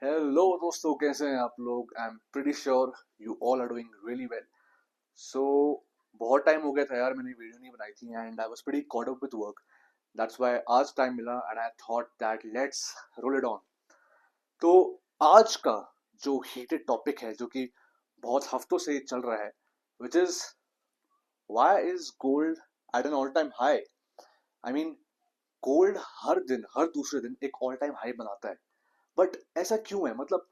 Hello दोस्तों, कैसे हैं आप लोग? I am pretty sure you all are doing really well. So बहुत टाइम हो गया था यार, मैंने वीडियो नहीं बनाई थी and I was pretty caught up with work. That's why आज टाइम मिला and I thought that let's roll it on. तो आज का जो हीटेड टॉपिक है, जो कि बहुत हफ्तों से चल रहा है, which is why is gold at an all time high. I mean, gold हर दिन, हर दूसरे दिन एक ऑल टाइम हाई बनाता है, बट ऐसा क्यों है? मतलब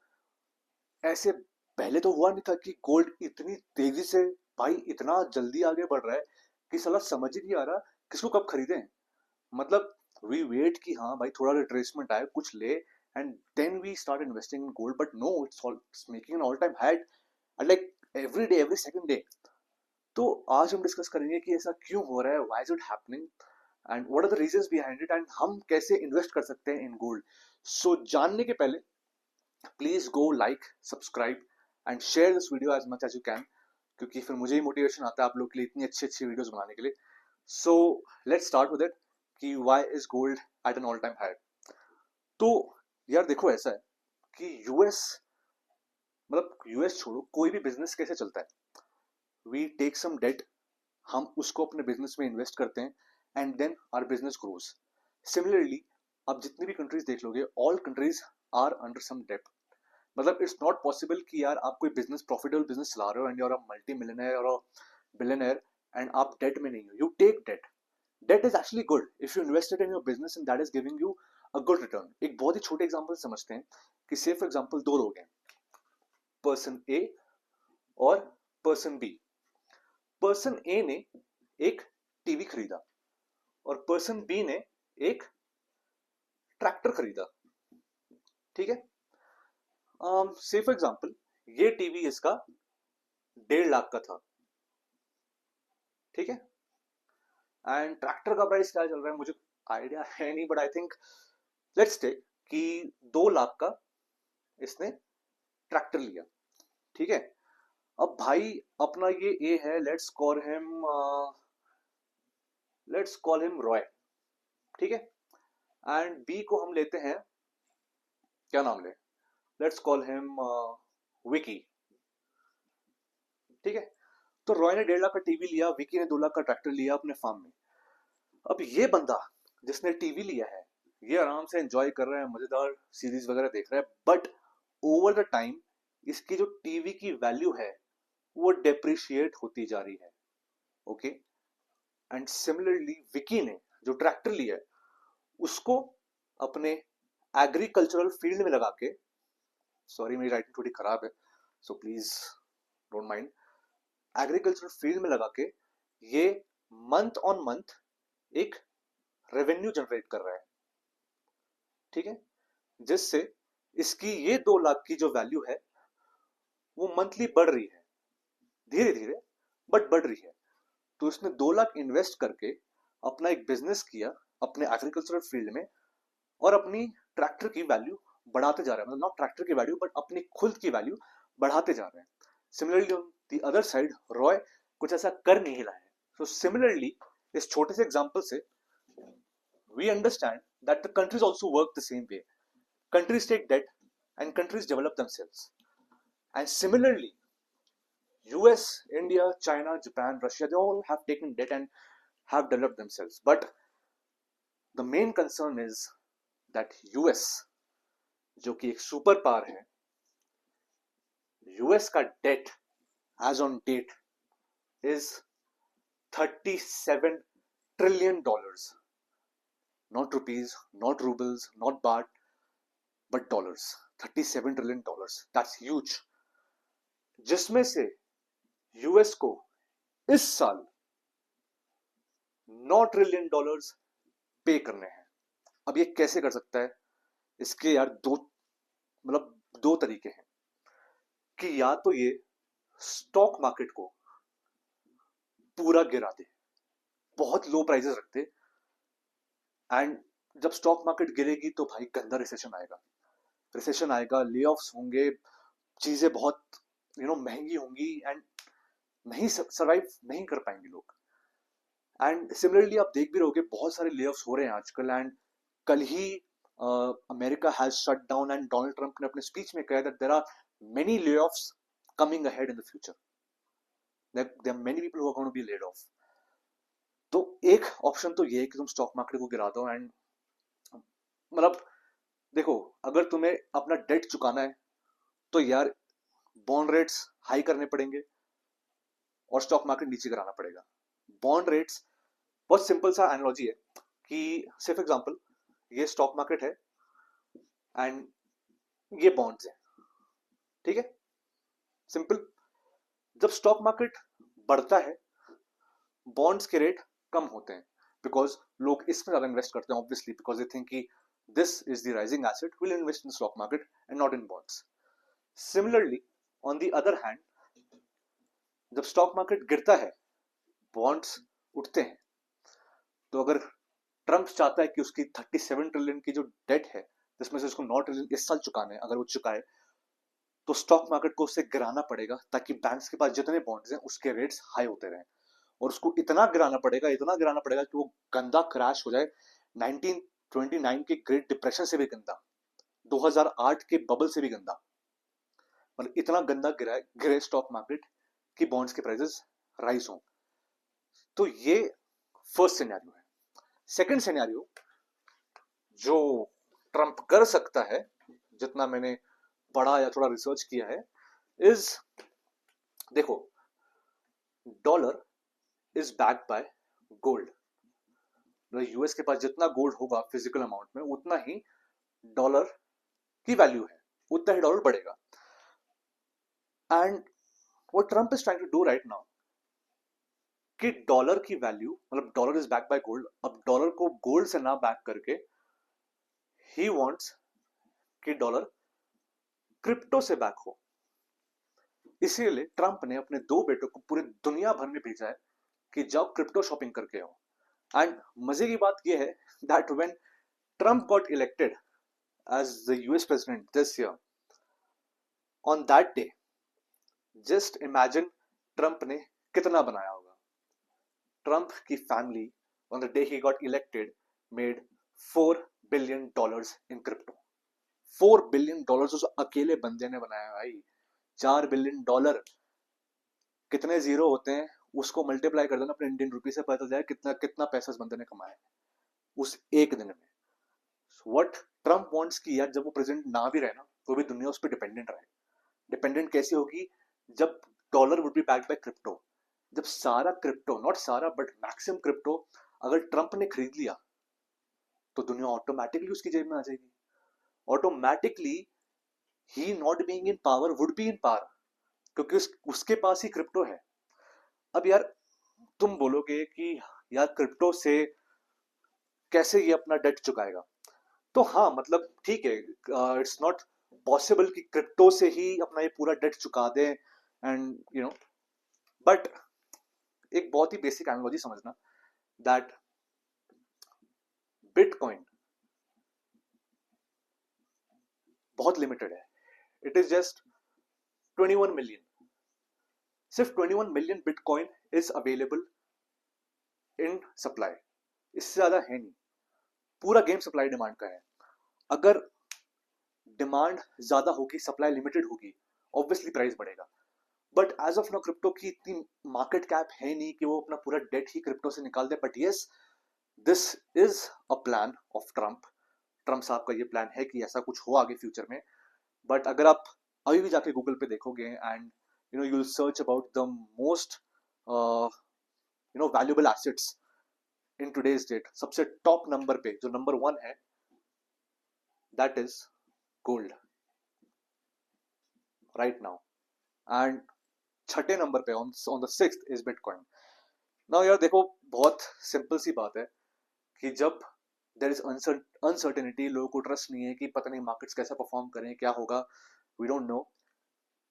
ऐसे पहले तो हुआ नहीं था कि गोल्ड इतनी तेजी से, भाई इतना जल्दी आगे बढ़ रहा है कि साला समझ ही नहीं आ रहा किसको कब खरीदें। मतलब वी वेट कि हाँ भाई थोड़ा रिट्रेसमेंट आए, कुछ ले, and then we start investing in gold, but no, it's making an all time high like every day, every second day. तो आज हम डिस्कस करेंगे कि ऐसा क्यों हो रहा है, why is it happening and what are the reasons behind it, and हम कैसे इन्वेस्ट कर सकते हैं इन गोल्ड। सो जानने के पहले please go like, subscribe and share this video as much as you can, क्योंकि फिर मुझे ही मोटिवेशन आता है आप लोग के लिए इतनी अच्छी अच्छी वीडियोस बनाने के लिए। So let's start with it कि why is gold at an all time high. तो यार देखो, ऐसा है कि यूएस, मतलब यूएस छोड़ो, कोई भी बिजनेस कैसे चलता है? वी टेक सम डेट, हम उसको अपने बिजनेस में इन्वेस्ट करते हैं and then our business grows. Similarly आप जितनी भी कंट्रीज देख लोगे, all countries are under some debt. मतलब इट्स नॉट पॉसिबल कि यार आप कोई बिजनेस, प्रॉफिटेबल बिजनेस चला रहे हो and you are a multi millionaire और बिलियनर एंड आप डेट में नहीं हो। You take debt. Debt is actually good if you invested in your business and that is giving you a good return. एक बहुत ही छोटे एग्जांपल समझते हैं कि से फॉर एग्जांपल दो लोग हैं, पर्सन ए और पर्सन बी। पर्सन ए ने एक टीवी खरीदा और पर्सन बी ने एक ट्रैक्टर खरीदा। ठीक है, से फॉर एग्जांपल ये टीवी इसका 1.5 लाख का था। ठीक है, एंड ट्रैक्टर का प्राइस क्या चल रहा है मुझे आइडिया है नहीं, but I think let's take कि 2 लाख का इसने ट्रैक्टर लिया। ठीक है, अब भाई अपना ये ए है, लेट्स कॉल हिम रॉय। ठीक है, एंड बी को हम लेते हैं, क्या नाम ले, लेट्स कॉल हिम विकी। ठीक है, तो रॉय ने 1.5 लाख का टीवी लिया, विकी ने 2 लाख का ट्रैक्टर लिया अपने फार्म में। अब ये बंदा जिसने टीवी लिया है, ये आराम से एंजॉय कर रहा है, मजेदार सीरीज वगैरह देख रहा है, बट ओवर द टाइम इसकी जो टीवी की वैल्यू है वो डेप्रिशिएट होती जा रही है। ओके, एंड सिमिलरली विकी ने जो ट्रैक्टर लिया है उसको अपने एग्रीकल्चरल फील्ड में लगा के, सॉरी मेरी राइटिंग थोड़ी खराब है so please don't mind, agricultural field में लगा के ये मंथ ऑन मंथ एक रेवेन्यू जनरेट कर रहा है। ठीक है, जिससे इसकी ये 2 लाख की जो वैल्यू है वो मंथली बढ़ रही है, धीरे धीरे बट बढ़ रही है। तो इसने 2 लाख इन्वेस्ट करके अपना एक बिजनेस किया अपने एग्रीकल्चरल फील्ड में और अपनी ट्रैक्टर की वैल्यू बढ़ाते जा रहे हैं, मतलब नॉट ट्रैक्टर की वैल्यू बट अपनी खुद की वैल्यू बढ़ाते जा रहे हैं। Similarly on the other side Roy कुछ ऐसा कर नहीं रहा है। सो सिमिलरली इस छोटे से एग्जांपल से we understand that the countries also work the same way. Countries take debt and countries develop themselves. And similarly, US, India, China, Japan, Russia, they all have taken debt and have developed themselves. But the main concern is that US, जो कि एक super power है, US का date as on date is $37 trillion. Not rupees, not rubles, not baht, but dollars. $37 trillion. That's huge. जिसमें से US को इस साल $9 ट्रिलियन पे करने हैं। अब ये कैसे कर सकता है? इसके यार दो तरीके हैं कि या तो ये स्टॉक मार्केट को पूरा गिरा दे, बहुत लो प्राइसेस रखते, एंड जब स्टॉक मार्केट गिरेगी तो भाई गंदा रिसेशन आएगा, ले ऑफ्स होंगे, चीजें बहुत महंगी होंगी एंड नहीं सरवाइव नहीं कर पाएंगे लोग। एंड सिमिलरली आप देख भी रहोगे बहुत सारे ले ऑफ्स हो रहे हैं आजकल, एंड कल ही America has shut down and Donald Trump ने अपने स्पीच में कहा that there are many layoffs coming ahead in the future, there are many people who are going to be laid off. तो एक option तो ये है कि तुम स्टॉक मार्केट को गिरा दो एंड मतलब देखो, अगर तुम्हें अपना डेट चुकाना है तो यार बॉन्ड रेट्स हाई करने पड़ेंगे और स्टॉक मार्केट नीचे गिराना पड़ेगा। बॉन्ड रेट्स बहुत सिंपल सा एनालॉजी है कि सिर्फ एग्जांपल ये स्टॉक मार्केट है एंड ये बॉन्ड्स है, ठीक है, सिंपल। जब स्टॉक मार्केट बढ़ता है बॉन्ड्स के रेट कम होते हैं बिकॉज लोग इसमें ज्यादा इन्वेस्ट करते हैं, ऑब्वियसली बिकॉज दे थिंक कि this is the rising asset, will invest in stock market and not in bonds. Similarly on the other hand जब स्टॉक मार्केट गिरता है बॉन्ड्स उठते हैं। तो अगर ट्रंप चाहता है कि उसकी 37 ट्रिलियन की जो डेट है जिसमें से उसको 9 ट्रिलियन इस साल चुकाने हैं, अगर वो चुकाए तो स्टॉक मार्केट को उससे गिराना पड़ेगा ताकि बैंक्स के पास जितने बॉन्ड्स हैं उसके रेट्स हाई होते रहें। और उसको इतना गिराना पड़ेगा कि वो गंदा क्रैश हो जाए, 1929 के ग्रेट डिप्रेशन से भी गंदा, 2008 के बबल से भी गंदा, मतलब इतना गंदा गिरे स्टॉक मार्केट कि बॉन्ड्स के प्राइसेस राइज हों। तो ये फर्स्ट सिनेरियो है। सेकंड सिनेरियो जो ट्रंप कर सकता है, जितना मैंने पढ़ा या थोड़ा रिसर्च किया है, इज देखो, dollar is backed by gold. US के पास जितना गोल्ड होगा फिजिकल अमाउंट में उतना ही डॉलर की वैल्यू है, उतना ही डॉलर बढ़ेगा। And what Trump is trying to do right now कि डॉलर की वैल्यू, मतलब dollar is back by gold, अब डॉलर को गोल्ड से ना बैक करके ही वांट्स कि डॉलर क्रिप्टो से बैक हो। इसीलिए ट्रंप ने अपने 2 बेटों को पूरी दुनिया भर में भेजा है कि जाओ क्रिप्टो शॉपिंग करके आओ। एंड मजे की बात यह है that when Trump got elected as the US president this year, on that day just imagine Trump ने कितना बनाया होगा। ट्रंप की फैमिली ऑन द डे ही got elected made $4 billion in crypto. $4 billion उस अकेले बंदे ने बनाया भाई। $4 billion कितने जीरो होते हैं उसको मल्टीप्लाई कर देना अपने इंडियन रुपी से, पता जाए कितना कितना पैसा इस बंदे ने कमाया उस एक दिन में। व्हाट ट्रंप वांट्स की यार जब वो प्रेसिडेंट ना भी रहे ना तो भी दुनिया उस पर डिपेंडेंट रहे। डिपेंडेंट कैसी होगी? जब dollar would be backed by crypto, जब सारा क्रिप्टो, नॉट सारा बट मैक्सिमम क्रिप्टो अगर ट्रंप ने खरीद लिया तो दुनिया ऑटोमेटिकली उसकी जेब में आ जाएगी। Automatically he not being in power would be in power क्योंकि उसके पास ही क्रिप्टो है। अब यार तुम बोलोगे कि यार क्रिप्टो से कैसे ये अपना डेट चुकाएगा, तो हाँ मतलब ठीक है, इट्स नॉट पॉसिबल कि क्रिप्टो से ही अपना ये पूरा डेट चुका दे एंड यू नो, बट एक बहुत ही बेसिक एनालॉजी समझना दैट बिटकॉइन बहुत लिमिटेड है। इट इज जस्ट 21 मिलियन, सिर्फ 21 million bitcoin is available in supply, इससे ज्यादा है नहीं। पूरा गेम सप्लाई डिमांड का है। अगर डिमांड ज्यादा होगी, सप्लाई लिमिटेड होगी, ऑब्वियसली प्राइस बढ़ेगा। But as of now crypto की इतनी मार्केट कैप है नहीं कि वो अपना पूरा डेट ही क्रिप्टो से निकाल दे। But yes, this is a plan of Trump. Trump साहब का ये प्लान है कि ऐसा कुछ हो आगे फ्यूचर में। बट अगर आप अभी भी जाके गूगल पे देखोगे and you will search about the most valuable assets in today's date, सबसे टॉप नंबर पे जो नंबर 1 है that is gold right now, and छठे नंबर पे on the 6th is bitcoin. Now यार देखो, बहुत सिंपल सी बात है कि जब देयर इज अनसर्टेनिटी, लोगों को ट्रस्ट नहीं है कि पता नहीं मार्केट्स कैसे परफॉर्म करें, क्या होगा, वी डोंट नो,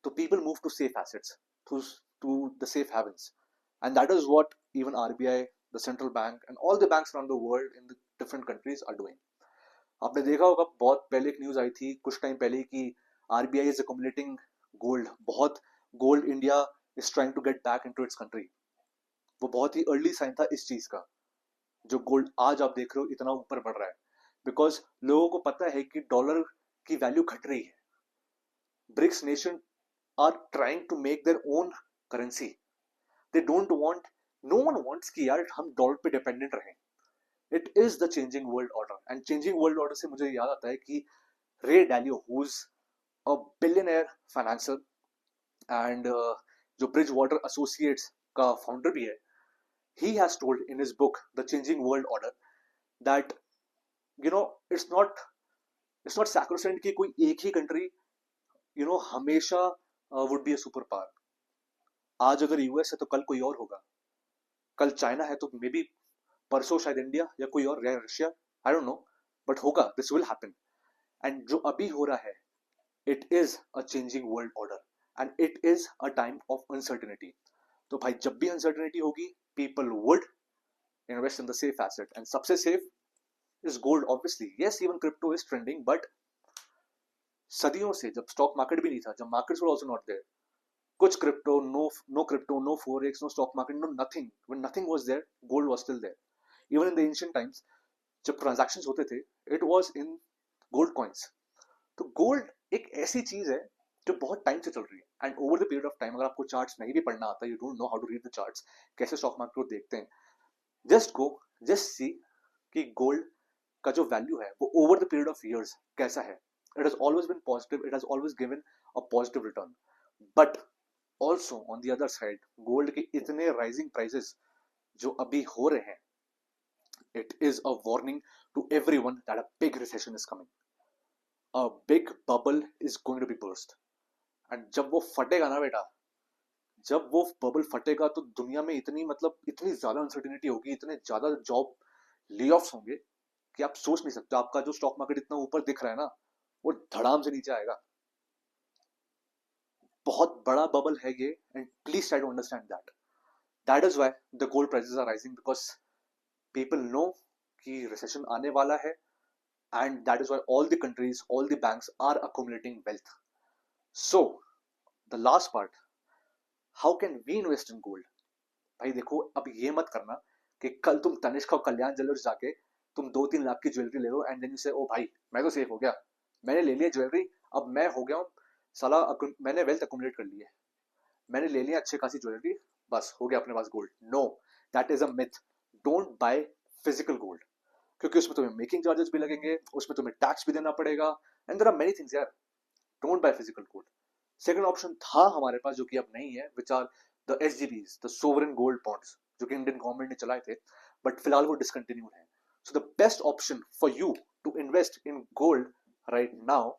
तो people move to safe assets, to the safe havens, and that is what even RBI, the central bank and all the banks around the world in the different countries are doing. आपने देखा होगा बहुत पहले एक news आई थी कुछ time पहले कि आरबीआई इज अकोमुलेटिंग गोल्ड, बहुत gold India is trying to get back into its country. वो बहुत ही अर्ली साइन था इस चीज का, जो गोल्ड आज आप देख रहे हो इतना ऊपर बढ़ रहा है। बिकॉज लोगों को पता है कि डॉलर की वैल्यू घट रही है. BRICS nation are trying to make their own currency. They don't want, no one wants कि यार हम डॉलर पे डिपेंडेंट रहें. It is the changing world order. And changing world order से मुझे याद आता है कि Ray Dalio, who is a billionaire financier and जो ब्रिज वाटर एसोसिएट्स का फाउंडर भी है, he has told in his book The Changing World Order that you know it's not it's not sacrosanct कि कोई एक ही कंट्री हमेशा would be a super power. आज अगर यूएस है तो कल कोई और होगा, कल चाइना है तो मे बी परसों शायद इंडिया या कोई और, Russia, I don't know, but होगा. This will happen. एंड जो अभी हो रहा है, it is a changing world order and it is a time of uncertainty. तो भाई जब भी अनसर्टेनिटी होगी, people would invest in the safe asset. And सबसे सेफ is gold, obviously. Yes, even crypto is trending, but सदियों से, जब स्टॉक मार्केट भी नहीं था, जब markets were also not there, कुछ crypto, no crypto, no forex, no stock market, no nothing. When nothing was there, gold was still there. Even in the ancient times, जब transactions होते थे, it was in gold coins. तो gold एक ऐसी चीज है जो बहुत टाइम से चल रही है. And over the period of time, अगर आपको चार्ट्स नहीं भी पढ़ना आता, you don't know how to read the charts, कैसे स्टॉक मार्केट को देखते हैं, जस्ट सी कि गोल्ड का जो वैल्यू है वो over the period of years कैसा है. It has always been positive, it has always given a positive return. But also on the other side, gold के इतने राइजिंग प्राइसेस जो अभी हो रहे हैं, it is a warning to everyone that a big recession is coming. A big bubble is going to be burst. And जब वो फटेगा ना बेटा, जब वो बबल फटेगा तो दुनिया में इतनी ज्यादा अनसर्टेनिटी होगी, इतने ज्यादा जॉब ले ऑफ्स होंगे कि आप सोच नहीं सकते. आपका जो स्टॉक मार्केट इतना ऊपर दिख रहा है ना, वो धड़ाम से नीचे आएगा. बहुत बड़ा बबल है ये. And please try to understand that. That is why the gold prices are rising, because people know कि रिसेशन आने वाला है. And that is why all the countries, all the banks are accumulating wealth. So the last part, how can we invest in gold. भाई देखो, अब ये मत करना कि कल तुम तनिष्क और कल्याण ज्वेलर्स जाके तुम 2-3 लाख की ज्वेलरी ले लो एंड देन यू से, ओ भाई मैं तो सेफ हो गया, मैंने ले लिया ज्वेलरी, अब मैं हो गया हूँ साला, मैंने वेल्थ अकुमुलेट कर ली है, मैंने ले लिया अच्छी खासी ज्वेलरी, बस हो गया अपने पास gold. No, that is a myth. Don't buy physical gold, क्योंकि उसमें तुम्हें मेकिंग चार्जेस भी लगेंगे, उसमें तुम्हें टैक्स भी देना पड़ेगा, and there are many things यार. Don't buy physical gold. Second option था हमारे पास, जो कि अब नहीं है, which are the SGBs, the sovereign gold bonds, जो कि इंडियन गवर्नमेंट ने चलाए थे, बट फिलहाल वो डिसकंटिन्यूड है. So the best option for you to invest in gold right now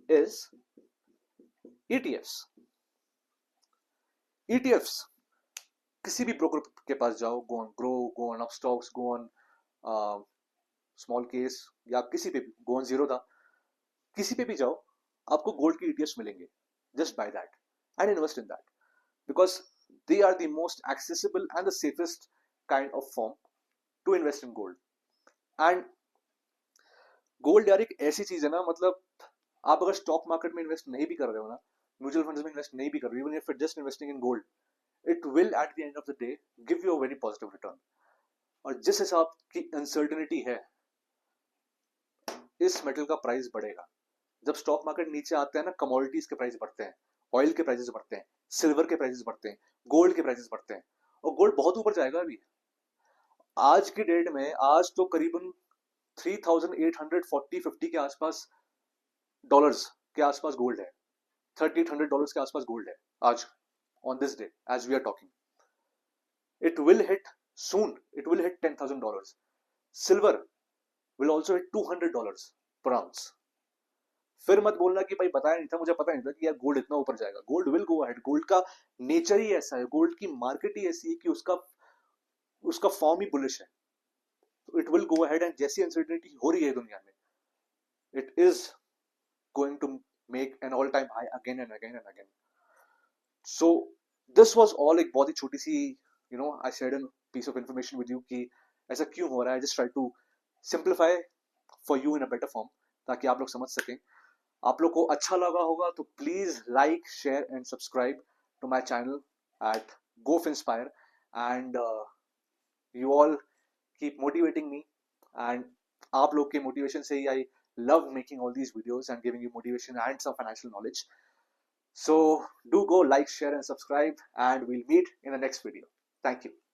is ETFs. ETFs, किसी भी ब्रोकर के पास जाओ, go on Groww, go on Upstox, go on Smallcase, या किसी पे भी, गो ऑन जीरोधा, किसी पे भी जाओ, आपको गोल्ड के ETFs मिलेंगे. Just by that and invest in that, because they are the most accessible and the safest kind of form to invest in gold. And gold यार एक ऐसी चीज है ना, आप अगर स्टॉक मार्केट में इन्वेस्ट नहीं भी कर रहे हो ना, म्यूचुअल फंड्स में इन्वेस्ट नहीं भी कर रहे हो, even if just investing in gold, it will at the end of the day give you a very positive return. और जिस हिसाब की अनसर्टेनिटी है, इस मेटल का प्राइस बढ़ेगा. जब स्टॉक मार्केट नीचे आता है ना, कमोडिटीज के प्राइस बढ़ते हैं, ऑयल के प्राइसेस बढ़ते हैं, सिल्वर के प्राइसेस बढ़ते हैं, गोल्ड के प्राइसेस बढ़ते हैं, और गोल्ड बहुत ऊपर जाएगा. अभी आज की डेट में, आज तो करीबन 3840-50 के आसपास डॉलर्स के आसपास गोल्ड है, $3800 के आसपास गोल्ड है आज, on this day as we are talking. It will hit soon, it will hit $10,000. Silver will also hit $200 per ounce. फिर मत बोलना कि भाई बताया नहीं था, मुझे पता नहीं था कि यार गोल्ड इतना ऊपर जाएगा. Gold will go ahead. Gold का नेचर ही ऐसा है, गोल्ड की मार्केट ही ऐसी है कि उसका फॉर्म ही बुलिश है. तो it will go ahead. And जैसी अनसर्टेनिटी हो रही है दुनिया में, it is going to make an all time high again and again and again. So this was all, एक बहुत ही छोटी सी I shared an piece of information with you कि ऐसा क्यों हो रहा है. Just try to simplify for you in a better form, ताकि आप लोग समझ सकें. आप लोग को अच्छा लगा होगा तो please like, share and subscribe to my channel at GoFinspire. And you all keep motivating me, and आप लोग के मोटिवेशन से ही आई love making all these videos and giving you motivation and some financial knowledge. So do go like, share and subscribe, and we'll meet in the next video. Thank you.